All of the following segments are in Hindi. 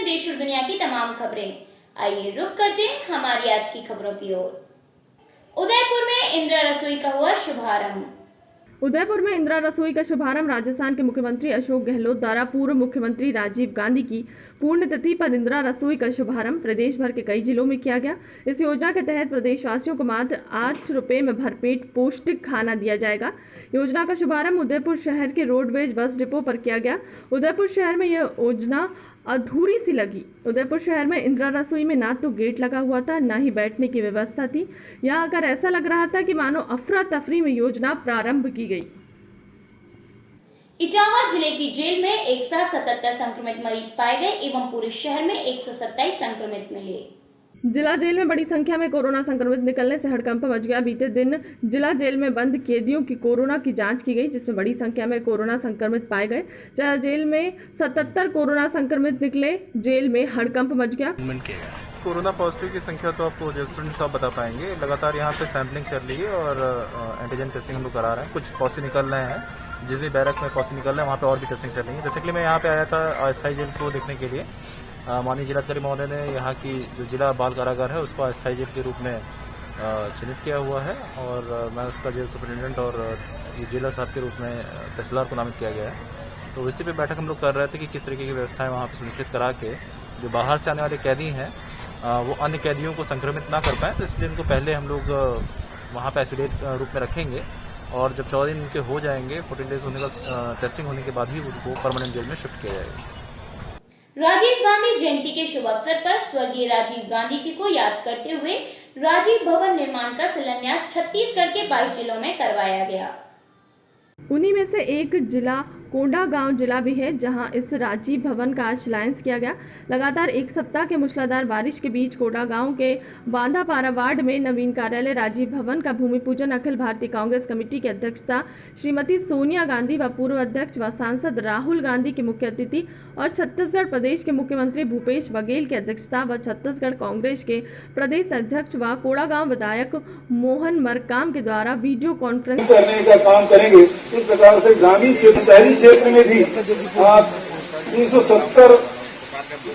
देश और दुनिया की तमाम खबरें। आइए रुक करते हैं हमारी आज की खबरों की ओर। उदयपुर में इंदिरा रसोई का हुआ शुभारंभ। उदयपुर में इंदिरा रसोई का शुभारंभ राजस्थान के मुख्यमंत्री अशोक गहलोत द्वारा पूर्व मुख्यमंत्री राजीव गांधी की पुण्यतिथि पर इंदिरा रसोई का शुभारंभ प्रदेश भर के कई जिलों में किया गया। इस योजना के तहत प्रदेशवासियों को मात्र 8 रुपए में भरपेट पौष्टिक खाना दिया जाएगा। योजना का शुभारंभ उदयपुर शहर के रोडवेज बस डिपो पर किया गया। उदयपुर शहर में यह योजना अधूरी सी लगी। उदयपुर शहर में इंदिरा रसोई में ना तो गेट लगा हुआ था, ना ही बैठने की व्यवस्था थी। यहाँ आकर ऐसा लग रहा था कि मानो अफरा तफरी में योजना प्रारंभ की गई। इटावा जिले की जेल में एक साथ 77 संक्रमित मरीज पाए गए एवं पूरे शहर में 127 संक्रमित मिले। जिला जेल में बड़ी संख्या में कोरोना संक्रमित निकलने से हड़कंप मच गया। बीते दिन जिला जेल में बंद कैदियों की कोरोना की जांच की गई, जिसमें बड़ी संख्या में कोरोना संक्रमित पाए गए। जिला जेल में 77 कोरोना संक्रमित निकले। जेल में हड़कंप मच गया। कोरोना पॉजिटिव की संख्या तो आपको जजमेंट साहब बता पाएंगे। लगातार यहाँ पे सैंपलिंग चल रही है और एंटीजन टेस्टिंग हम लोग करा रहे हैं। कुछ पॉजिटिव निकल रहे हैं, जिस भी बैरक में पॉजिटिव निकल रहे हैं वहाँ पे और भी टेस्टिंग चल रही है। बेसिकली मैं यहाँ पे आया था अस्थायी जेल को देखने के लिए। माननीय जिलाधिकारी महोदय ने यहाँ की जो जिला बाल कारागार है उसको अस्थायी जेल के रूप में चिन्हित किया हुआ है और मैं उसका जेल सुपरिटेंडेंट और जेलर साहब के रूप में तहसीलदार को नामित किया गया है। तो इसी पे बैठक हम लोग कर रहे थे कि किस तरीके की व्यवस्थाएं वहाँ पर सुनिश्चित करा के जो बाहर से आने वाले कैदी हैं वो अन्य कैदियों को संक्रमित ना कर पाएँ। तो इसलिए उनको पहले हम लोग वहाँ पर आइसोलेट रूप में रखेंगे और जब 14 दिन उनके हो जाएंगे, 14 डेज होने का टेस्टिंग होने के बाद ही उनको परमानेंट जेल में शिफ्ट किया जाएगा। राजीव गांधी जयंती के शुभ अवसर पर स्वर्गीय राजीव गांधी जी को याद करते हुए राजीव भवन निर्माण का शिलान्यास छत्तीसगढ़ के 22 जिलों में करवाया गया। उन्हीं में से एक जिला कोंडागांव जिला भी है, जहां इस राजीव भवन का आज शिलान्यास किया गया। लगातार एक सप्ताह के मूसलाधार बारिश के बीच कोंडागांव के बांधापारा वार्ड में नवीन कार्यालय राजीव भवन का भूमि पूजन अखिल भारतीय कांग्रेस कमेटी की अध्यक्षता श्रीमती सोनिया गांधी व पूर्व अध्यक्ष व सांसद राहुल गांधी के मुख्य अतिथि और छत्तीसगढ़ प्रदेश के मुख्यमंत्री भूपेश बघेल की अध्यक्षता व छत्तीसगढ़ कांग्रेस के प्रदेश अध्यक्ष व कोंडागांव विधायक मोहन मरकाम के द्वारा वीडियो कॉन्फ्रेंस करने का काम करेंगे। इस प्रकार से ग्रामीण शहरी क्षेत्र में भी आप 370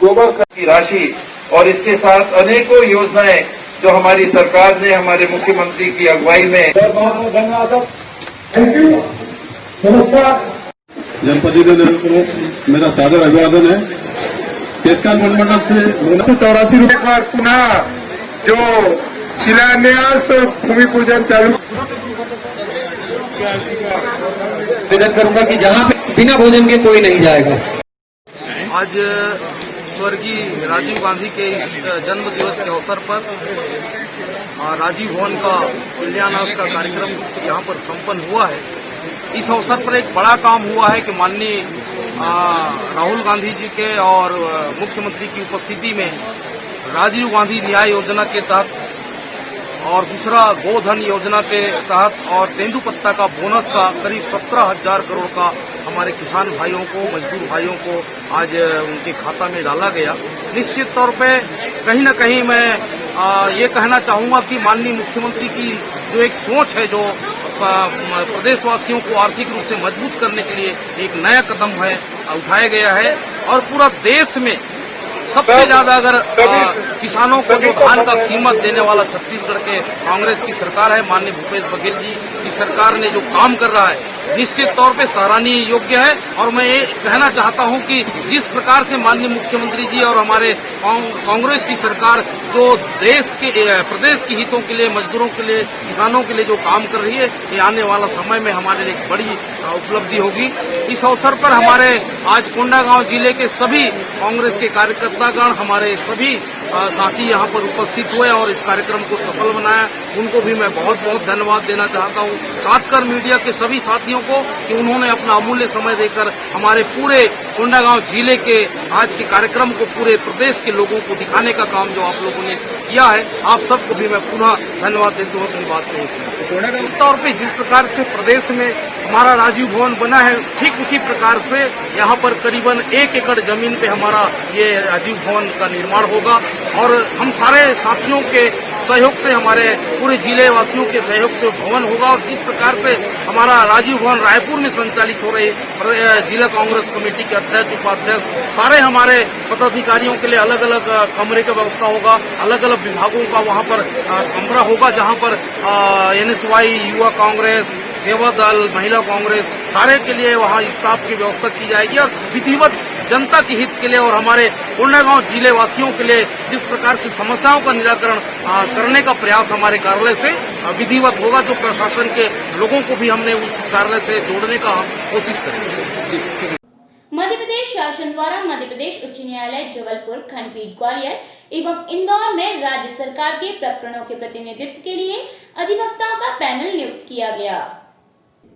गोबर की राशि और इसके साथ अनेकों योजनाएं जो हमारी सरकार ने हमारे मुख्यमंत्री की अगुवाई में। थैंक यू, नमस्कार। जनपद मेरा सादर अभिवादन है। केसकाल मंडल से 1984 रुपये एक बार पुनः जो शिलान्यास भूमि पूजन चालू निवेदन करूंगा कि जहां पे बिना भोजन के कोई नहीं जाएगा। आज स्वर्गीय राजीव गांधी के इस जन्म दिवस के अवसर पर राजीव भवन का शिलान्यास का कार्यक्रम यहां पर संपन्न हुआ है। इस अवसर पर एक बड़ा काम हुआ है कि माननीय राहुल गांधी जी के और मुख्यमंत्री की उपस्थिति में राजीव गांधी न्याय योजना के तहत और दूसरा गोधन योजना के तहत और तेंदुपत्ता का बोनस का करीब 17,000 करोड़ का हमारे किसान भाइयों को, मजदूर भाइयों को आज उनके खाता में डाला गया। निश्चित तौर पे कहीं न कहीं मैं ये कहना चाहूंगा कि माननीय मुख्यमंत्री की जो एक सोच है, जो प्रदेशवासियों को आर्थिक रूप से मजबूत करने के लिए एक नया कदम है उठाया गया है और पूरा देश में सबसे ज्यादा अगर किसानों को जो धान का कीमत देने वाला छत्तीसगढ़ के कांग्रेस की सरकार है, माननीय भूपेश बघेल जी की सरकार ने जो काम कर रहा है निश्चित तौर पे सराहनीय योग्य है। और मैं ये कहना चाहता हूं कि जिस प्रकार से माननीय मुख्यमंत्री जी और हमारे कांग्रेस की सरकार जो देश के प्रदेश के हितों के लिए, मजदूरों के लिए, किसानों के लिए जो काम कर रही है, ये आने वाला समय में हमारे लिए एक बड़ी उपलब्धि होगी। इस अवसर पर हमारे आज कोंडागांव जिले के सभी कांग्रेस के कार्यकर्तागण, हमारे सभी साथी यहाँ पर उपस्थित हुए और इस कार्यक्रम को सफल बनाया। उनको भी मैं बहुत बहुत धन्यवाद देना चाहता हूँ। खासकर मीडिया के सभी साथियों को कि उन्होंने अपना अमूल्य समय देकर हमारे पूरे कोंडागांव जिले के आज के कार्यक्रम को पूरे प्रदेश के लोगों को दिखाने का काम जो आप लोगों ने किया है, आप सबको भी मैं पुनः धन्यवाद देता हूँ अपनी बात कही। तौर पे जिस प्रकार से प्रदेश में हमारा राजीव भवन बना है, ठीक उसी प्रकार से यहाँ पर करीबन 1 एकड़ जमीन पे हमारा ये राजीव भवन का निर्माण होगा और हम सारे साथियों के सहयोग से, हमारे पूरे जिले वासियों के सहयोग से भवन होगा। और जिस प्रकार से हमारा राजीव भवन रायपुर में संचालित हो रही जिला कांग्रेस कमेटी के अध्यक्ष, उपाध्यक्ष, सारे हमारे पदाधिकारियों के लिए अलग अलग कमरे की व्यवस्था होगा, अलग अलग विभागों का वहां पर कमरा होगा, जहां पर NSY, युवा कांग्रेस, सेवा दल, महिला कांग्रेस, सारे के लिए वहां स्टाफ की व्यवस्था की जाएगी। और विधिवत जनता के हित के लिए और हमारे कोंडागांव जिले वासियों के लिए जिस प्रकार से समस्याओं का निराकरण करने का प्रयास हमारे कार्यालय से विधिवत होगा, जो प्रशासन के लोगों को भी हमने उस कार्यालय से जोड़ने का कोशिश करेंगे। मध्य प्रदेश शासन द्वारा मध्य प्रदेश उच्च न्यायालय जबलपुर, खंडपीठ ग्वालियर एवं इंदौर में राज्य सरकार के प्रकरणों के प्रतिनिधित्व के लिए अधिवक्ताओं का पैनल नियुक्त किया गया।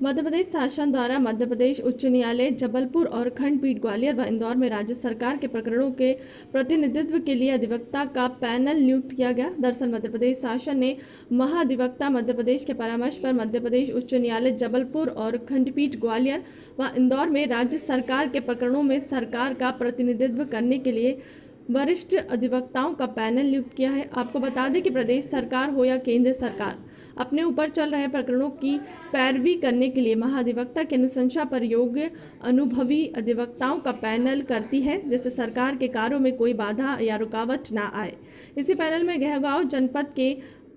मध्य प्रदेश शासन द्वारा मध्य प्रदेश उच्च न्यायालय जबलपुर और खंडपीठ ग्वालियर व इंदौर में राज्य सरकार के प्रकरणों के प्रतिनिधित्व के लिए अधिवक्ता का पैनल नियुक्त किया गया। दरअसल मध्य प्रदेश शासन ने महाधिवक्ता मध्य प्रदेश के परामर्श पर मध्य प्रदेश उच्च न्यायालय जबलपुर और खंडपीठ ग्वालियर व इंदौर में राज्य सरकार के प्रकरणों में सरकार का प्रतिनिधित्व करने के लिए वरिष्ठ अधिवक्ताओं का पैनल नियुक्त किया है। आपको बता दें कि प्रदेश सरकार हो या केंद्र सरकार अपने ऊपर चल रहे प्रकरणों की पैरवी करने के लिए महाधिवक्ता की अनुशंसा पर योग्य अनुभवी अधिवक्ताओं का पैनल करती है, जिससे सरकार के कार्यों में कोई बाधा या रुकावट ना आए। इसी पैनल में गहगांव जनपद के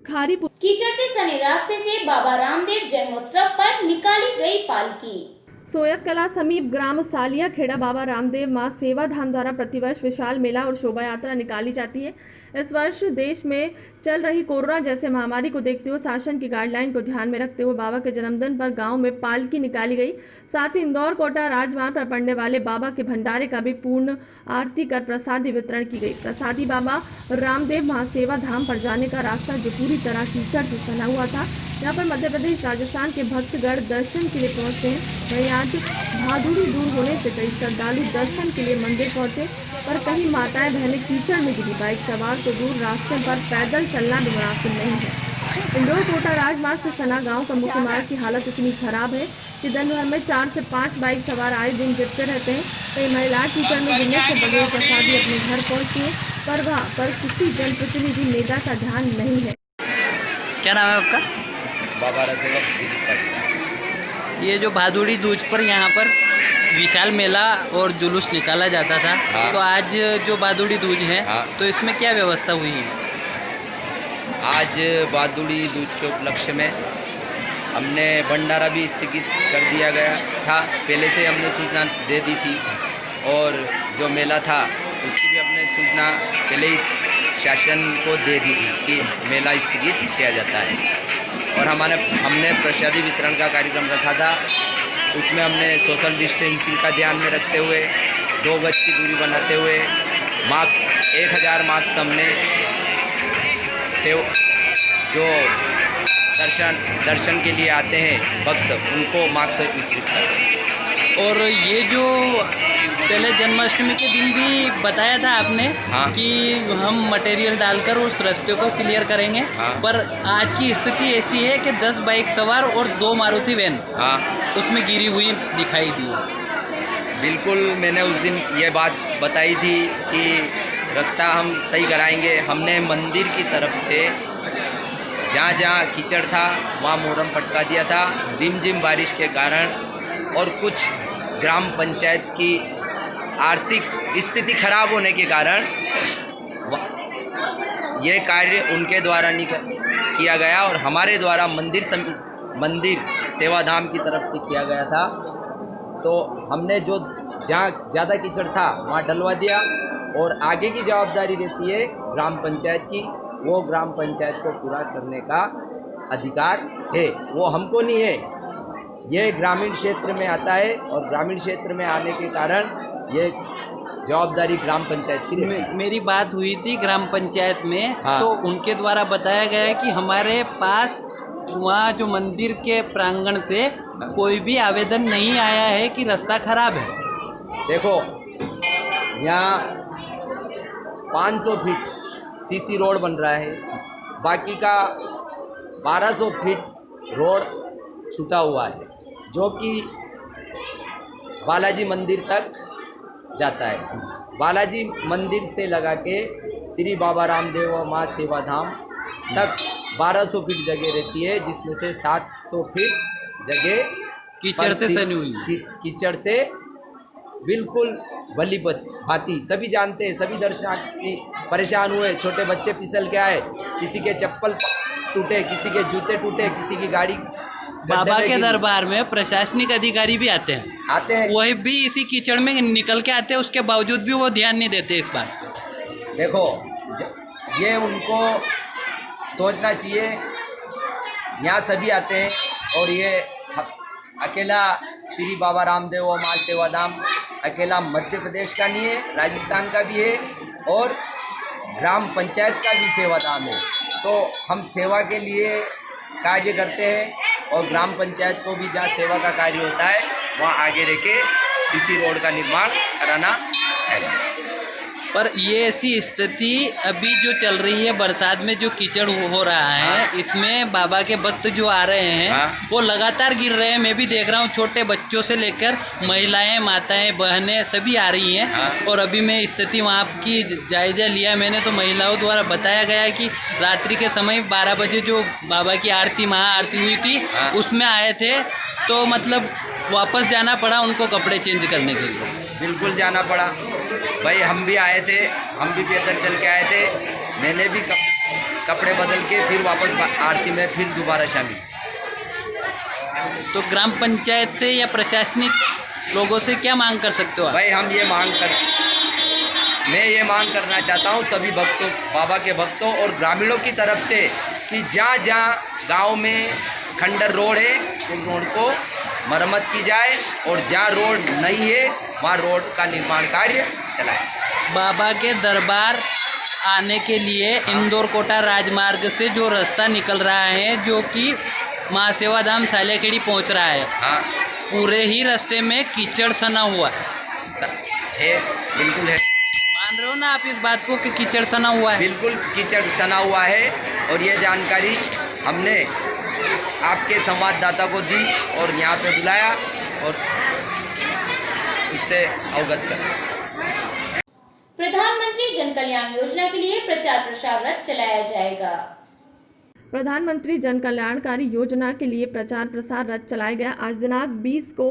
खारीपुर कीचड़ से सने रास्ते से बाबा रामदेव जन्मोत्सव पर निकाली गई पालकी। सोयत कला समीप ग्राम सालिया खेड़ा बाबा रामदेव मां सेवा धाम द्वारा प्रतिवर्ष विशाल मेला और शोभा यात्रा निकाली जाती है। इस वर्ष देश में चल रही कोरोना जैसे महामारी को देखते हुए शासन की गाइडलाइन को ध्यान में रखते हुए बाबा के जन्मदिन पर गांव में पालकी निकाली गई। साथ ही इंदौर कोटा राजमार्ग पर पड़ने वाले बाबा के भंडारे का भी पूर्ण आरती कर प्रसादी वितरण की गई। प्रसादी बाबा रामदेव महासेवा धाम पर जाने का रास्ता जो पूरी तरह कीचड़ से सना हुआ था। यहाँ पर मध्य प्रदेश राजस्थान के भक्तगण दर्शन के लिए पहुँचते हैं। वहीं आज भादुड़ी दूर होने से कई श्रद्धालु दर्शन के लिए मंदिर पहुँचे, पर कहीं माताएं बहनें कीचड़ में गिरी। बाइक सवार तो दूर रास्ते पर पैदल चलना भी मुनासिब नहीं है। इंदौर कोटा राजमार्ग से सना गांव का मुख्य मार्ग की हालत इतनी खराब है कि दिन भर में 4 से 5 बाइक सवार आए दिन गिरते रहते हैं। कई महिलाएं कीचड़ में गिरने से बगैर प्रसादी अपने घर पहुँचती है, पर वहाँ पर किसी जनप्रतिनिधि नेता का ध्यान नहीं है। क्या नाम है आपका? बाबा रामदेव। ये जो भादुड़ी दूज पर यहाँ पर विशाल मेला और जुलूस निकाला जाता था, तो आज जो भादुड़ी दूज है, तो इसमें क्या व्यवस्था हुई है? आज भादुड़ी दूज के उपलक्ष्य में हमने भंडारा भी स्थगित कर दिया गया था। पहले से हमने सूचना दे दी थी और जो मेला था उसकी भी हमने सूचना पहले ही शासन को दे दी थी कि मेला स्थगित किया जाता है। और हमने प्रसादी वितरण का कार्यक्रम रखा था। उसमें हमने सोशल डिस्टेंसिंग का ध्यान में रखते हुए 2 गज की दूरी बनाते हुए मास्क 1000 मास्क हमने जो दर्शन के लिए आते हैं भक्त उनको मास्क वितरित करते। और ये जो पहले जन्माष्टमी के दिन भी बताया था आपने कि हम मटेरियल डालकर उस रास्ते को क्लियर करेंगे, पर आज की स्थिति ऐसी है कि 10 बाइक सवार और 2 मारुति वैन उसमें गिरी हुई दिखाई दी। बिल्कुल, मैंने उस दिन ये बात बताई थी कि रास्ता हम सही कराएंगे। हमने मंदिर की तरफ से जहाँ जहाँ कीचड़ था वहाँ मोरम पटका दिया था। जिम बारिश के कारण और कुछ ग्राम पंचायत की आर्थिक स्थिति खराब होने के कारण ये कार्य उनके द्वारा नहीं किया गया और हमारे द्वारा मंदिर सेवाधाम की तरफ से किया गया था। तो हमने जो जहाँ ज़्यादा कीचड़ था वहाँ डलवा दिया और आगे की जवाबदारी रहती है ग्राम पंचायत की। वो ग्राम पंचायत को पूरा करने का अधिकार है, वो हमको नहीं है। ये ग्रामीण क्षेत्र में आता है और ग्रामीण क्षेत्र में आने के कारण ये जवाबदारी ग्राम पंचायत की है। मेरी बात हुई थी ग्राम पंचायत में, तो उनके द्वारा बताया गया है कि हमारे पास वहाँ जो मंदिर के प्रांगण से कोई भी आवेदन नहीं आया है कि रास्ता खराब है। देखो, यहाँ 500 फीट सीसी रोड बन रहा है, बाकी का 1200 फीट रोड छूटा हुआ है जो कि बालाजी मंदिर तक जाता है। बालाजी मंदिर से लगा के श्री बाबा रामदेव मां सेवा धाम तक 1200 फीट जगह रहती है, जिसमें से 700 फीट जगह कीचड़ से सनी हुई, कीचड़ से बिल्कुल भली भांति। सभी जानते हैं, सभी दर्शनार्थी परेशान हुए, छोटे बच्चे फिसल के आए, किसी के चप्पल टूटे, किसी के जूते टूटे, किसी की गाड़ी। बाबा के दरबार में प्रशासनिक अधिकारी भी आते हैं, वही भी इसी कीचड़ में निकल के आते हैं, उसके बावजूद भी वो ध्यान नहीं देते इस बात पे। देखो, ये उनको सोचना चाहिए, यहाँ सभी आते हैं और ये अकेला श्री बाबा रामदेव और माँ सेवाधाम अकेला मध्य प्रदेश का नहीं है, राजस्थान का भी है और ग्राम पंचायत का भी सेवाधाम है। तो हम सेवा के लिए कार्य करते हैं और ग्राम पंचायत को भी जहाँ सेवा का कार्य होता है वहाँ आगे रह के सीसी रोड का निर्माण कराना चाहिए। पर ये ऐसी स्थिति अभी जो चल रही है, बरसात में जो कीचड़ हो रहा है, इसमें बाबा के भक्त जो आ रहे हैं वो लगातार गिर रहे हैं। मैं भी देख रहा हूँ, छोटे बच्चों से लेकर महिलाएं, माताएं, बहनें सभी आ रही हैं। और अभी मैं स्थिति वहाँ की जायजा लिया मैंने, तो महिलाओं द्वारा बताया गया है कि रात्रि के समय 12 बजे जो बाबा की आरती, महाआरती हुई थी, उसमें आए थे, तो मतलब वापस जाना पड़ा उनको कपड़े चेंज करने के लिए। बिल्कुल जाना पड़ा भाई, हम भी आए थे, हम भी पैदल चल के आए थे, मैंने भी कपड़े बदल के फिर वापस आरती में फिर दोबारा शामिल। तो ग्राम पंचायत से या प्रशासनिक लोगों से क्या मांग कर सकते हो आप? भाई मैं ये मांग करना चाहता हूँ सभी भक्तों, बाबा के भक्तों और ग्रामीणों की तरफ से कि जहाँ जहाँ गांव में खंडर रोड है उन रोड को मरम्मत की जाए और जहाँ रोड नहीं है वहाँ रोड का निर्माण कार्य चलाए। बाबा के दरबार आने के लिए इंदौर कोटा राजमार्ग से जो रास्ता निकल रहा है, जो कि माँ सेवाधाम सालेखेड़ी पहुँच रहा है, पूरे ही रास्ते में कीचड़ सना हुआ है। बिल्कुल है, मान रहे हो ना आप इस बात को कि कीचड़ सना हुआ है? बिल्कुल कीचड़ सना हुआ है और ये जानकारी हमने आपके संवाददाता को दी और यहाँ पे बुलाया और उससे अवगत करें। प्रधानमंत्री जन कल्याण योजना के लिए प्रचार प्रसार रथ चलाया जाएगा। प्रधानमंत्री जन कल्याणकारी योजना के लिए प्रचार प्रसार रथ चलाया गया। आज दिनांक 20 को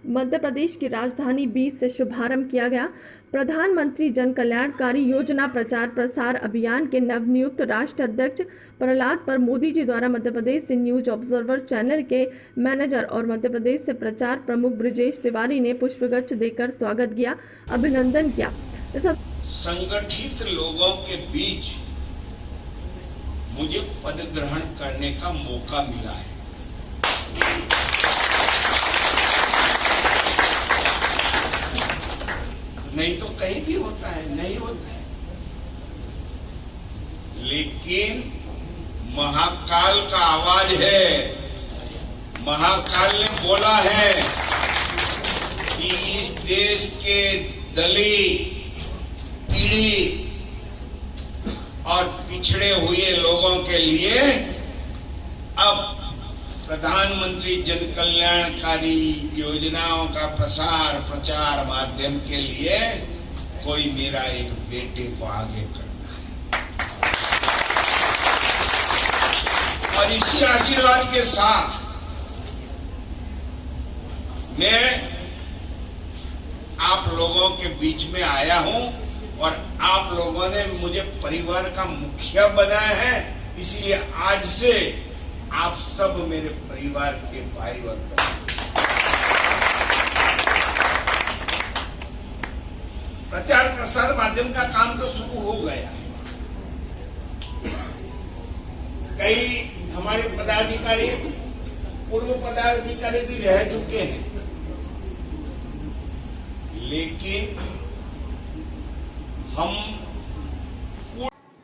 मध्य प्रदेश की राजधानी 20 से शुभारंभ किया गया। प्रधानमंत्री जन कल्याणकारी योजना प्रचार प्रसार अभियान के नवनियुक्त राष्ट्र अध्यक्ष प्रहलाद पर मोदी जी द्वारा मध्य प्रदेश से न्यूज ऑब्जर्वर चैनल के मैनेजर और मध्य प्रदेश से प्रचार प्रमुख ब्रिजेश तिवारी ने पुष्पगुच्छ देकर स्वागत किया, अभिनंदन किया। संगठित लोगों के बीच मुझे पद ग्रहण करने का मौका मिला है। नहीं तो कहीं भी होता है, नहीं होता है। लेकिन महाकाल का आवाज है, महाकाल ने बोला है कि इस देश के दलित, पीड़ित और पिछड़े हुए लोगों के लिए अब प्रधानमंत्री जन कल्याणकारी योजनाओं का प्रचार माध्यम के लिए कोई मेरा एक बेटे को आगे करना है। और इसी आशीर्वाद के साथ मैं आप लोगों के बीच में आया हूं और आप लोगों ने मुझे परिवार का मुखिया बनाया है, इसलिए आज से आप सब मेरे परिवार के भाई और बहन। प्रचार प्रसार माध्यम का काम तो शुरू हो गया। कई हमारे पदाधिकारी, पूर्व पदाधिकारी भी रह चुके हैं, लेकिन हम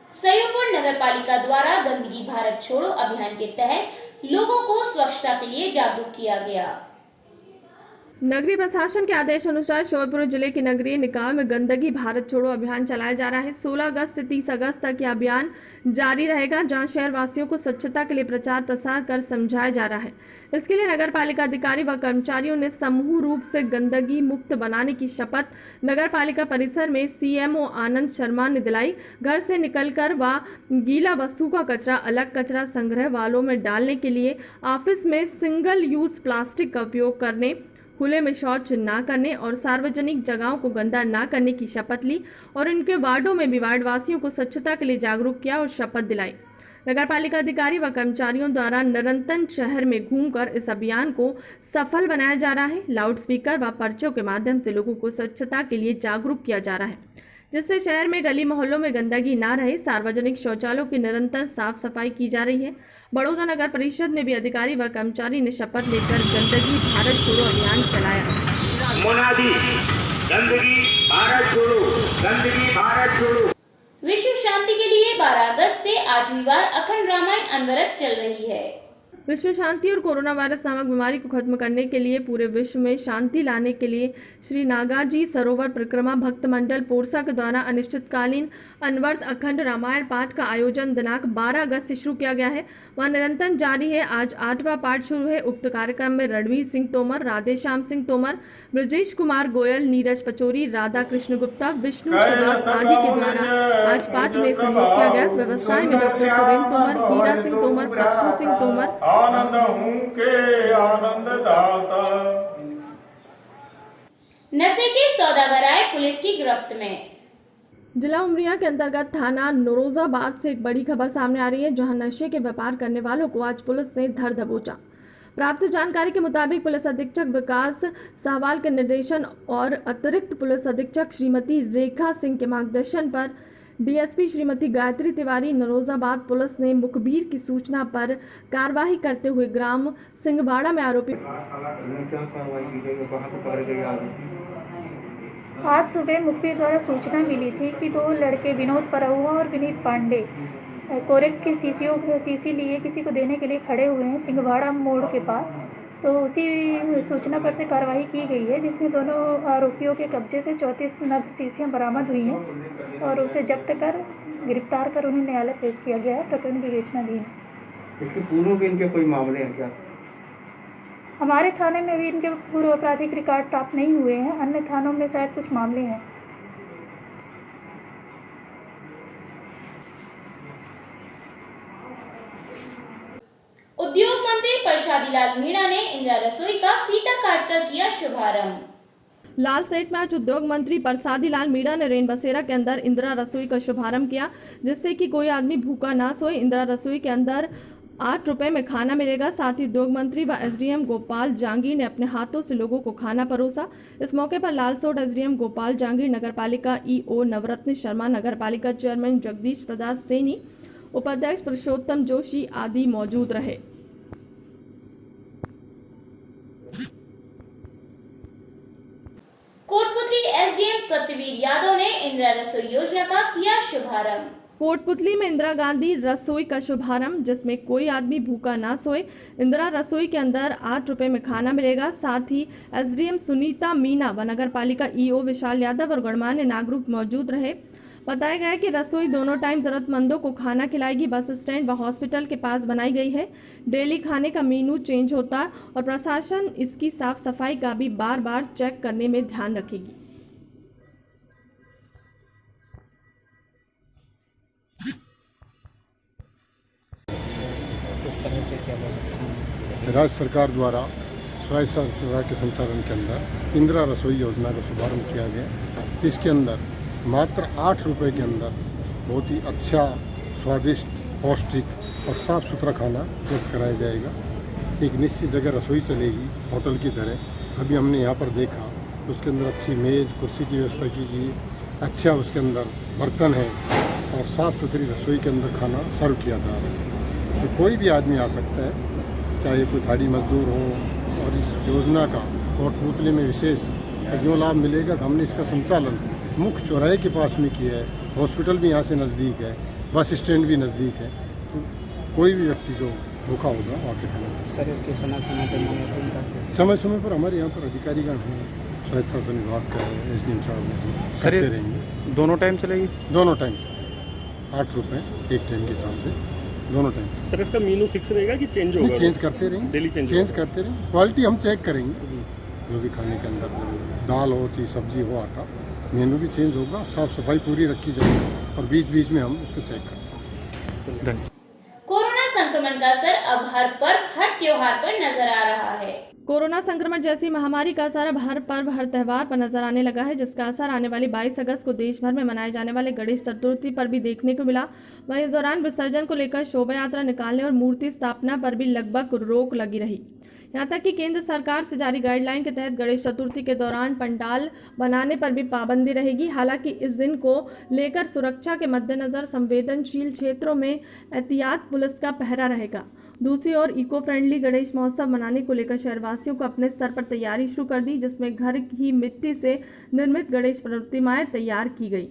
सयूपुर नगर पालिका द्वारा गंदगी भारत छोड़ो अभियान के तहत लोगों को स्वच्छता के लिए जागरूक किया गया। नगरीय प्रशासन के आदेश अनुसार श्योपुर जिले के नगरीय निकाय में गंदगी भारत छोड़ो अभियान चलाया जा रहा है। 16 अगस्त से 30 अगस्त तक यह अभियान जारी रहेगा, जहां शहर वासियों को स्वच्छता के लिए प्रचार प्रसार कर समझाया जा रहा है। इसके लिए नगर पालिका अधिकारी व कर्मचारियों ने समूह रूप से गंदगी मुक्त बनाने की शपथ नगर पालिका परिसर में सीएमओ आनंद शर्मा ने दिलाई। घर से निकलकर व गीला वस्तु का कचरा अलग कचरा संग्रह वालों में डालने के लिए, ऑफिस में सिंगल यूज प्लास्टिक का उपयोग करने, खुले में शौच ना करने और सार्वजनिक जगहों को गंदा ना करने की शपथ ली और इनके वार्डों में भी वार्डवासियों को स्वच्छता के लिए जागरूक किया और शपथ दिलाई। नगर पालिका अधिकारी व कर्मचारियों द्वारा निरंतर शहर में घूमकर इस अभियान को सफल बनाया जा रहा है। लाउड स्पीकर व पर्चों के माध्यम से लोगों को स्वच्छता के लिए जागरूक किया जा रहा है, जिससे शहर में गली मोहल्लों में गंदगी ना रहे। सार्वजनिक शौचालयों की निरंतर साफ सफाई की जा रही है। बड़ौदा नगर परिषद में भी अधिकारी व कर्मचारी ने शपथ लेकर गंदगी भारत छोड़ो अभियान चलाया। मुनादी गंदगी भारत छोड़ो, गंदगी भारत छोड़ो। विश्व शांति के लिए 12 अगस्त से 8वीं बार अखंड रामायण अनवरत चल रही है। विश्व शांति और कोरोना वायरस नामक बीमारी को खत्म करने के लिए पूरे विश्व में शांति लाने के लिए श्री नागाजी सरोवर परिक्रमा भक्त मंडल पोरसा के द्वारा अनिश्चितकालीन अनवरत अखंड रामायण पाठ का आयोजन दिनांक 12 अगस्त से शुरू किया गया है। वह निरंतर जारी है। आज 8वां पाठ शुरू है। उक्त कार्यक्रम में रणवीर सिंह तोमर, राधेश्याम सिंह तोमर, ब्रजेश कुमार गोयल, नीरज पचौरी, राधा कृष्ण गुप्ता, विष्णु श्रीवास आदि के द्वारा आज पाठ में सहयोग किया गया। व्यवसाय में डॉक्टर सुरेंद्र तोमर, हीरा सिंह तोमर, प्रभु सिंह तोमर, आनंद हूँ के आनंद दाता। नशे के सौदागर आए पुलिस की गिरफ्त में। जिला उमरिया के अंतर्गत थाना नौरोजाबाद से एक बड़ी खबर सामने आ रही है, जहां नशे के व्यापार करने वालों को आज पुलिस ने धर दबोचा। प्राप्त जानकारी के मुताबिक पुलिस अधीक्षक विकास सहवाल के निर्देशन और अतिरिक्त पुलिस अधीक्षक श्रीमती रेखा सिंह के मार्गदर्शन पर डीएसपी श्रीमती गायत्री तिवारी नौरोजाबाद पुलिस ने मुखबिर की सूचना पर कार्रवाई करते हुए ग्राम सिंहवाड़ा में आरोपी आज सुबह मुखबिर द्वारा सूचना मिली थी कि 2 लड़के विनोद परहुआ और विनीत पांडे कोरेक्स की सीसी लिए किसी को देने के लिए खड़े हुए हैं सिंहवाड़ा मोड़ के पास। तो उसी सूचना पर से कार्रवाई की गई है, जिसमें दोनों आरोपियों के कब्जे से 34 नग सीसियाँ बरामद हुई हैं और उसे जब्त कर गिरफ्तार कर उन्हें न्यायालय पेश किया गया है। प्रकरण विवेचना दी है। इसके पूर्व के इनके कोई मामले हैं क्या? हमारे थाने में भी इनके पूर्व आपराधिक रिकॉर्ड प्राप्त नहीं हुए हैं, अन्य थानों में शायद कुछ मामले हैं। उद्योग मंत्री प्रसादी लाल मीणा ने इंदिरा रसोई का फीता काटकर किया शुभारंभ। लालसेट में आज उद्योग मंत्री प्रसादी लाल मीणा ने रेन बसेरा के अंदर इंदिरा रसोई का शुभारंभ किया, जिससे कि कोई आदमी भूखा ना सोए। इंदिरा रसोई के अंदर 8 रुपए में खाना मिलेगा। साथ ही उद्योग मंत्री व एसडीएम गोपाल जांगीर ने अपने हाथों से लोगों को खाना परोसा। इस मौके पर लालसोट एसडीएम गोपाल जांगीर, नगर पालिका ईओ नवरत्न शर्मा, नगर पालिका चेयरमैन जगदीश प्रसाद सैनी, उपाध्यक्ष पुरुषोत्तम जोशी आदि मौजूद रहे। कोटपुतली एसडीएम सत्यवीर यादव ने इंदिरा रसोई योजना का किया शुभारंभ। कोटपुतली में इंदिरा गांधी रसोई का शुभारंभ, जिसमें कोई आदमी भूखा ना सोए। इंदिरा रसोई के अंदर 8 रुपए में खाना मिलेगा। साथ ही एसडीएम सुनीता मीना व नगर पालिका ईओ विशाल यादव और गणमान्य नागरिक मौजूद रहे। बताया गया कि रसोई दोनों टाइम जरूरतमंदों को खाना खिलाएगी। बस स्टैंड व हॉस्पिटल के पास बनाई गई है। डेली खाने का मेनू चेंज होता और प्रशासन इसकी साफ सफाई का भी बार बार चेक करने में ध्यान रखेगी। राज्य सरकार द्वारा स्वास्थ्य सेवा के संचालन के अंदर इंदिरा रसोई योजना का शुभारंभ किया गया। इसके अंदर मात्र 8 रुपए के अंदर बहुत ही अच्छा, स्वादिष्ट, पौष्टिक और साफ़ सुथरा खाना उपलब्ध कराया जाएगा। एक निश्चित जगह रसोई चलेगी होटल की तरह। अभी हमने यहाँ पर देखा उसके अंदर अच्छी मेज़ कुर्सी की व्यवस्था की गई, अच्छा उसके अंदर बर्तन है और साफ़ सुथरी रसोई के अंदर खाना सर्व किया जा रहा है। इसमें कोई भी आदमी आ सकता है, चाहे कोई दिहाड़ी मजदूर हो। और इस योजना का कोटपुतली में विशेष यूँ लाभ मिलेगा कि हमने इसका संचालन मुख्य चौराहे के पास में किया है। हॉस्पिटल भी यहाँ से नज़दीक है, बस स्टैंड भी नज़दीक है। तो कोई भी व्यक्ति जो भूखा होगा वाकई खाना चाहिए। सर इसके समय समय पर हमारे यहाँ पर अधिकारीगण हैं, स्वायत्त शासन विभाग का SDM साहब करते रहेंगे। दोनों टाइम चलेगी? दोनों टाइम 8 रुपये एक टाइम के हिसाब से दोनों टाइम। सर इसका मेनू फिक्स रहेगा कि चेंज होगा? चेंज करते रहेंगे, डेली चेंज करते रहेंगे। क्वालिटी हम चेक करेंगे, जो भी खाने के अंदर जो दाल हो चाहे सब्जी हो, आटा, मेनू भी चेंज होगा, साफ सफाई पूरी रखी जाएगी और बीच बीच में हम उसको चेक करते हैं। कोरोना संक्रमण का असर अब हर पर्व हर त्योहार पर नजर आ रहा है। कोरोना संक्रमण जैसी महामारी का असर अब हर पर्व हर त्यौहार पर नजर आने लगा है, जिसका असर आने वाली 22 अगस्त को देश भर में मनाए जाने वाले गणेश चतुर्थी पर भी देखने को मिला। वहीं इस दौरान विसर्जन को लेकर शोभा यात्रा निकालने और मूर्ति स्थापना पर भी लगभग रोक लगी रही। यहाँ तक कि केंद्र सरकार से जारी गाइडलाइन के तहत गणेश चतुर्थी के दौरान पंडाल बनाने पर भी पाबंदी रहेगी। हालांकि इस दिन को लेकर सुरक्षा के मद्देनजर संवेदनशील क्षेत्रों में एहतियात पुलिस का पहरा रहेगा। दूसरी ओर इको फ्रेंडली गणेश महोत्सव मनाने को लेकर शहरवासियों को अपने स्तर पर तैयारी शुरू कर दी, जिसमें घर ही मिट्टी से निर्मित गणेश प्रतिमाएं तैयार की गई।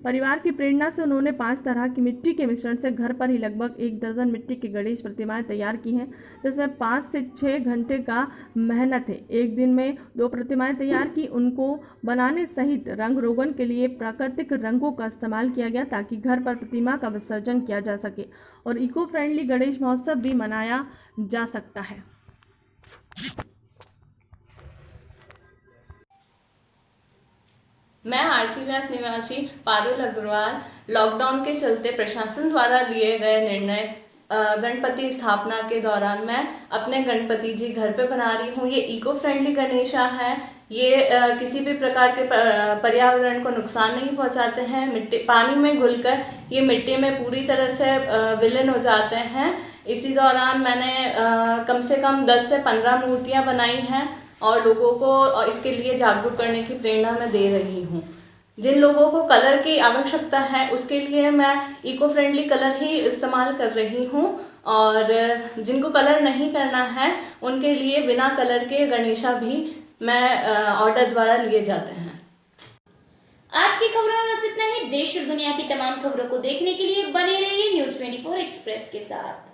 परिवार की प्रेरणा से उन्होंने 5 तरह की मिट्टी के मिश्रण से घर पर ही लगभग 1 दर्जन मिट्टी की गणेश प्रतिमाएं तैयार की हैं, जिसमें 5 से 6 घंटे का मेहनत है। एक दिन में 2 प्रतिमाएं तैयार की। उनको बनाने सहित रंग रोगन के लिए प्राकृतिक रंगों का इस्तेमाल किया गया, ताकि घर पर प्रतिमा का विसर्जन किया जा सके और इको फ्रेंडली गणेश महोत्सव भी मनाया जा सकता है। मैं आरसीव्यास निवासी पारुल अग्रवाल लॉकडाउन के चलते प्रशासन द्वारा लिए गए निर्णय गणपति स्थापना के दौरान मैं अपने गणपति जी घर पे बना रही हूँ। ये इको फ्रेंडली गणेशा है। ये किसी भी प्रकार के पर्यावरण को नुकसान नहीं पहुंचाते हैं। मिट्टी पानी में घुलकर ये मिट्टी में पूरी तरह से विलीन हो जाते हैं। इसी दौरान मैंने कम से कम 10 से 15 मूर्तियाँ बनाई हैं और लोगों को इसके लिए जागरूक करने की प्रेरणा मैं दे रही हूँ। जिन लोगों को कलर की आवश्यकता है उसके लिए मैं इको फ्रेंडली कलर ही इस्तेमाल कर रही हूँ और जिनको कलर नहीं करना है उनके लिए बिना कलर के गणेशा भी मैं ऑर्डर द्वारा लिए जाते हैं। आज की खबरों में बस इतना ही। देश और दुनिया की तमाम खबरों को देखने के लिए बने रहिए न्यूज़ 24 एक्सप्रेस के साथ।